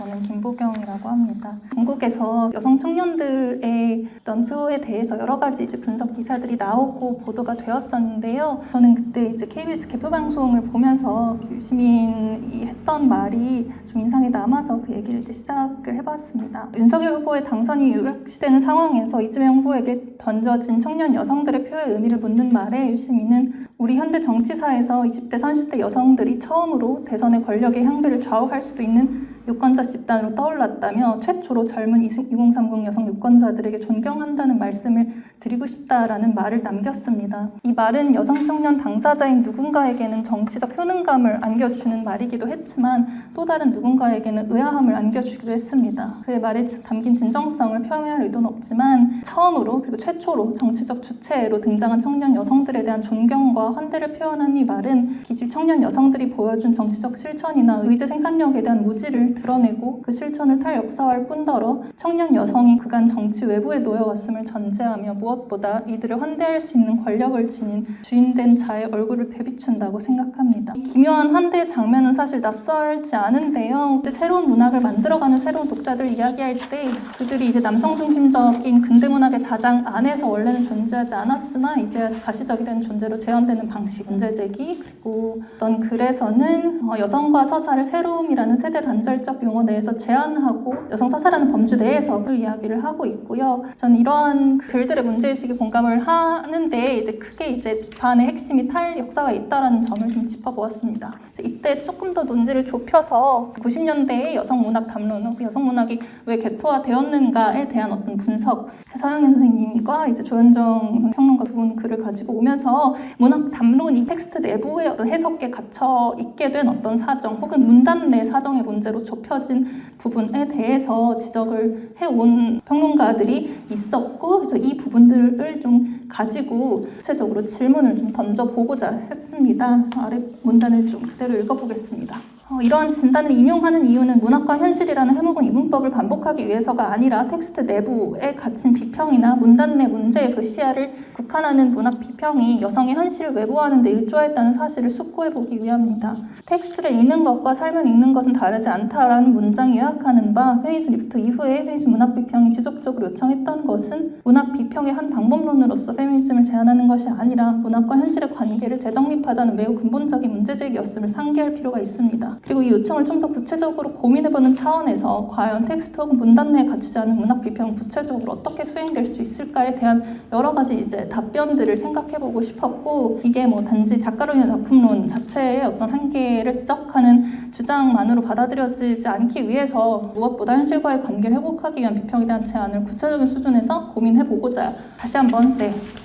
저는 김보경이라고 합니다. 전국에서 여성 청년들의 어떤 표에 대해서 여러 가지 이제 분석 기사들이 나오고 보도가 되었었는데요. 저는 그때 이제 KBS 개표 방송을 보면서 유시민이 했던 말이 좀 인상에 남아서 그 얘기를 이제 시작을 해봤습니다. 윤석열 후보의 당선이 유력시되는 상황에서 이재명 후보에게 던져진 청년 여성들의 표의 의미를 묻는 말에 유시민은 우리 현대 정치사에서 20대, 30대 여성들이 처음으로 대선의 권력의 향배를 좌우할 수도 있는 유권자 집단으로 떠올랐다며 최초로 젊은 2030 여성 유권자들에게 존경한다는 말씀을 드리고 싶다라는 말을 남겼습니다. 이 말은 여성 청년 당사자인 누군가에게는 정치적 효능감을 안겨주는 말이기도 했지만 또 다른 누군가에게는 의아함을 안겨주기도 했습니다. 그의 말에 담긴 진정성을 표명할 의도는 없지만 처음으로 그리고 최초로 정치적 주체로 등장한 청년 여성들에 대한 존경과 환대를 표현한 이 말은 기실 청년 여성들이 보여준 정치적 실천이나 의제 생산력에 대한 무지를 드러내고 그 실천을 탈역사할 뿐더러 청년 여성이 그간 정치 외부에 놓여왔음을 전제하며 무엇보다 이들을 환대할 수 있는 권력을 지닌 주인된 자의 얼굴을 되비춘다고 생각합니다. 기묘한 환대의 장면은 사실 낯설지 않은데요. 새로운 문학을 만들어가는 새로운 독자들 이야기할 때 그들이 이제 남성 중심적인 근대 문학의 자장 안에서 원래는 존재하지 않았으나 이제야 가시적이 된 존재로 재현되는 방식, 문제 제기, 그리고 어떤 글에서는 여성과 서사를 새로움이라는 세대 단절적 용어 내에서 제한하고 여성 서사라는 범주 내에서 그 이야기를 하고 있고요. 저는 이러한 글들의 문제의식에 공감을 하는데 이제 크게 이제 비판의 핵심이 탈역사가 있다라는 점을 좀 짚어보았습니다. 이때 조금 더 논지를 좁혀서 90년대의 여성 문학 담론, 여성 문학이 왜 개토화되었는가에 대한 어떤 분석, 서영인 선생님과 이제 조현정 평론가 두 분 글을 가지고 오면서 문학 담론이 텍스트 내부의 어떤 해석에 갇혀 있게 된 어떤 사정 혹은 문단 내 사정의 문제로 좁혀진 부분에 대해서 지적을 해온 평론가들이 있었고 그래서 이 부분들을 좀 가지고 구체적으로 질문을 좀 던져보고자 했습니다. 아래 문단을 좀 그대로 읽어보겠습니다. 이러한 진단을 인용하는 이유는 문학과 현실이라는 해묵은 이분법을 반복하기 위해서가 아니라 텍스트 내부에 갇힌 비평이나 문단 내 문제의 그 시야를 국한하는 문학 비평이 여성의 현실을 외부화하는 데 일조했다는 사실을 숙고해보기 위함입니다. 텍스트를 읽는 것과 삶을 읽는 것은 다르지 않다라는 문장이 요약하는 바 페미니즘 리프트 이후에 페미니즘 문학 비평이 지속적으로 요청했던 것은 문학 비평의 한 방법론으로서 페미니즘을 제안하는 것이 아니라 문학과 현실의 관계를 재정립하자는 매우 근본적인 문제제기였음을 상기할 필요가 있습니다. 그리고 이 요청을 좀 더 구체적으로 고민해보는 차원에서 과연 텍스트 혹은 문단 내에 갇히지 않은 문학 비평은 구체적으로 어떻게 수행될 수 있을까에 대한 여러 가지 이제 답변들을 생각해보고 싶었고 이게 뭐 단지 작가론이나 작품론 자체의 어떤 한계를 지적하는 주장만으로 받아들여지지 않기 위해서 무엇보다 현실과의 관계를 회복하기 위한 비평에 대한 제안을 구체적인 수준에서 고민해보고자 다시 한번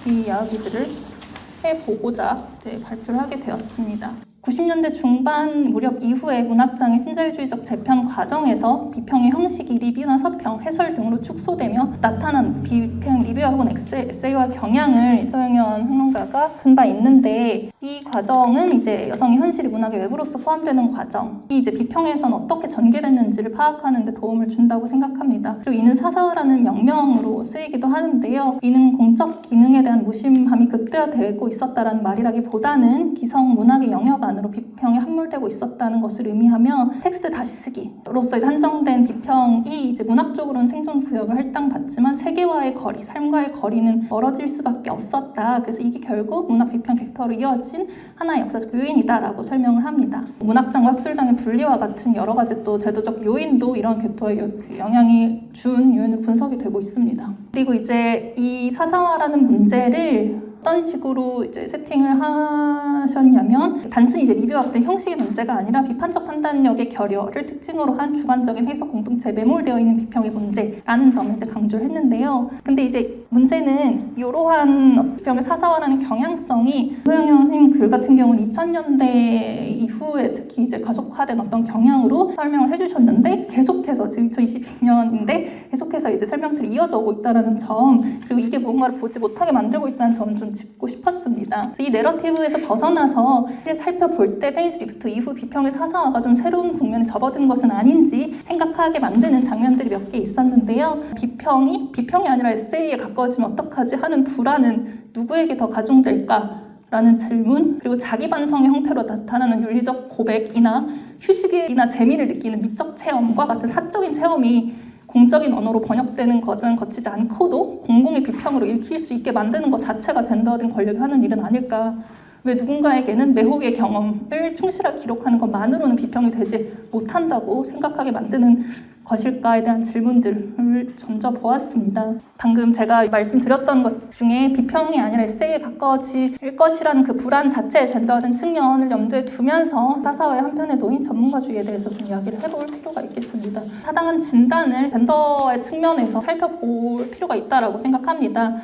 이 이야기들을 해보고자 발표를 하게 되었습니다. 90년대 중반 무렵 이후에 문학장의 신자유주의적 재편 과정에서 비평의 형식이 리뷰나 서평, 해설 등으로 축소되며 나타난 비평, 리뷰와 혹은 에세이와 경향을 서영현 평론가가 든 바 있는데 이 과정은 이제 여성의 현실이 문학의 외부로서 포함되는 과정, 이 이제 비평에선 어떻게 전개됐는지를 파악하는 데 도움을 준다고 생각합니다. 그리고 이는 사사라는 명명으로 쓰이기도 하는데요. 이는 공적 기능에 대한 무심함이 극대화되고 있었다라는 말이라기보다는 기성 문학의 영역 안으로 비평에 함몰되고 있었다는 것을 의미하며 텍스트 다시 쓰기로서 한정된 비평이 이제 문학적으로는 생존 구역을 할당받지만 세계와의 거리, 삶과의 거리는 멀어질 수밖에 없었다. 그래서 이게 결국 문학 비평 벡터로 이어진 하나의 역사적 요인이다라고 설명을 합니다. 문학장과 학술장의 분리와 같은 여러 가지 또 제도적 요인도 이런 궤토에 영향이 준 요인으로 분석이 되고 있습니다. 그리고 이제 이 사사화라는 문제를 어떤 식으로 이제 세팅을 하셨냐면 단순히 이제 리뷰와 같은 형식의 문제가 아니라 비판적 판단력의 결여를 특징으로 한 주관적인 해석 공동체에 매몰되어 있는 비평의 문제라는 점을 이제 강조를 했는데요. 근데 이제 문제는 이러한 비평의 사사화라는 경향성이 소영현 선생님 글 같은 경우는 2000년대 이후에 특히 이제 가속화된 어떤 경향으로 설명을 해주셨는데 계속해서 지금 2022년인데 계속해서 이제 설명들이 이어져 오고 있다는 점 그리고 이게 무언가를 보지 못하게 만들고 있다는 점은 좀 짚고 싶었습니다. 이 내러티브에서 벗어나서 살펴볼 때 페미니즘 리프트 이후 비평의 사사화가 좀 새로운 국면에 접어든 것은 아닌지 생각하게 만드는 장면들이 몇 개 있었는데요. 비평이 아니라 에세이에 가까워지면 어떡하지 하는 불안은 누구에게 더 가중될까? 라는 질문, 그리고 자기 반성의 형태로 나타나는 윤리적 고백이나 휴식이나 재미를 느끼는 미적 체험과 같은 사적인 체험이 공적인 언어로 번역되는 과정을 거치지 않고도 공공의 비평으로 읽힐 수 있게 만드는 것 자체가 젠더화된 권력이 하는 일은 아닐까. 왜 누군가에게는 매혹의 경험을 충실하게 기록하는 것만으로는 비평이 되지 못한다고 생각하게 만드는 것일까에 대한 질문들을 던져보았습니다. 방금 제가 말씀드렸던 것 중에 비평이 아니라 에세이에 가까워질 것이라는 그 불안 자체의 젠더화된 측면을 염두에 두면서 사사회 한편에 놓인 전문가주의에 대해서 좀 이야기를 해볼 필요가 있겠습니다. 타당한 진단을 젠더의 측면에서 살펴볼 필요가 있다고 생각합니다.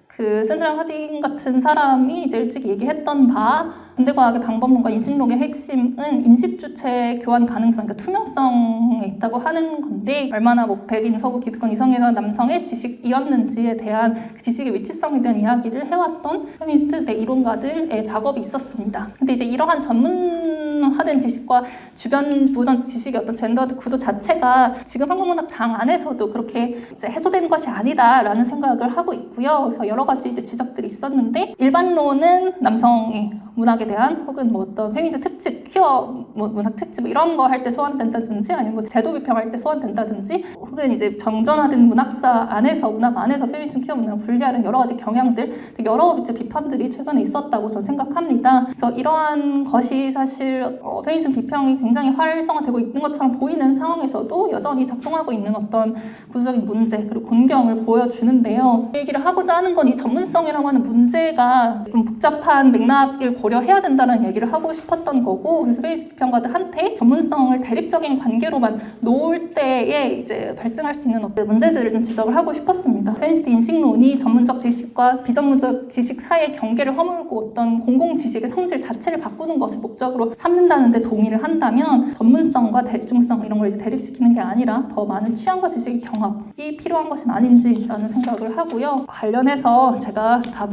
그 샌드라 하딩 같은 사람이 이제 일찍 얘기했던 바 현대과학의 방법론과 인식론의 핵심은 인식주체 교환 가능성, 그러니까 투명성에 있다고 하는 건데 얼마나 백인, 서구, 기득권, 이성애가 남성의 지식이었는지에 대한 그 지식의 위치성에 대한 이야기를 해왔던 페미니스트 이론가들의 작업이 있었습니다. 근데 이제 이러한 전문화된 지식과 주변 부전 지식의 어떤 젠더 구도 자체가 지금 한국문학장 안에서도 그렇게 이제 해소된 것이 아니다라는 생각을 하고 있고요. 그래서 여러 가지 이제 지적들이 있었는데 일반론은 남성의 문학에 대한 혹은 뭐 어떤 페미니즘 특집, 퀴어 문학 특집 이런 거 할 때 소환된다든지 아니면 뭐 제도 비평할 때 소환된다든지 혹은 이제 정전화된 문학사 안에서 문학 안에서 페미니즘 퀴어 문학을 분리하는 여러 가지 경향들 여러 이제 비판들이 최근에 있었다고 저는 생각합니다. 그래서 이러한 것이 사실 페미니즘 비평이 굉장히 활성화되고 있는 것처럼 보이는 상황에서도 여전히 작동하고 있는 어떤 구조적인 문제 그리고 곤경을 보여주는데요. 이 얘기를 하고자 하는 건 이 전문성이라고 하는 문제가 좀 복잡한 맥락을 고려해야 된다는 얘기를 하고 싶었던 거고, 그래서 페미니즘 비평가들한테 전문성을 대립적인 관계로만 놓을 때에 이제 발생할 수 있는 어떤 문제들을 좀 지적을 하고 싶었습니다. 페미니스트 인식론이 전문적 지식과 비전문적 지식 사이의 경계를 허물고 어떤 공공 지식의 성질 자체를 바꾸는 것을 목적으로 삼는다는 데 동의를 한다면 전문성과 대중성 이런 걸 이제 대립시키는 게 아니라 더 많은 취향과 지식의 경합이 필요한 것은 아닌지라는 생각을 하고요. 관련해서 제가 답을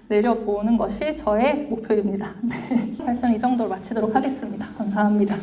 내려보는 것이 저의 목표입니다. 네. 발표는 이 정도로 마치도록 하겠습니다. 감사합니다.